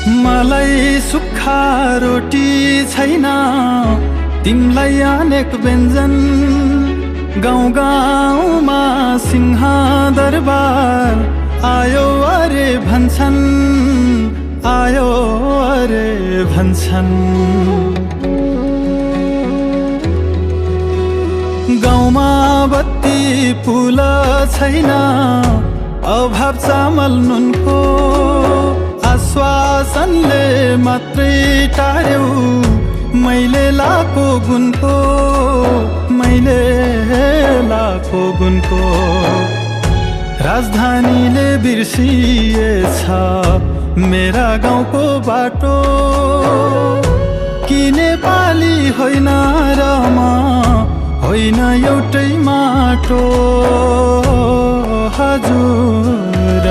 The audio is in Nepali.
मलाई सुक्खा रोटी छैन, तिमलाई अनेक व्यञ्जन। गाउँ गाउँमा सिंह दरबार आयो अरे भन्छन्, आयो अरे भन्छन्। गाउँमा बत्ती पुल छैन, अभाव चामल नुनको। आश्वासनले मात्रै टार्यौ मैले लाको गुनको, मैले लाको गुनको। राजधानीले बिर्सिएछ मेरा गाउँको बाटो, कि नेपाली होइन र म होइन एउटै माटो हजुर।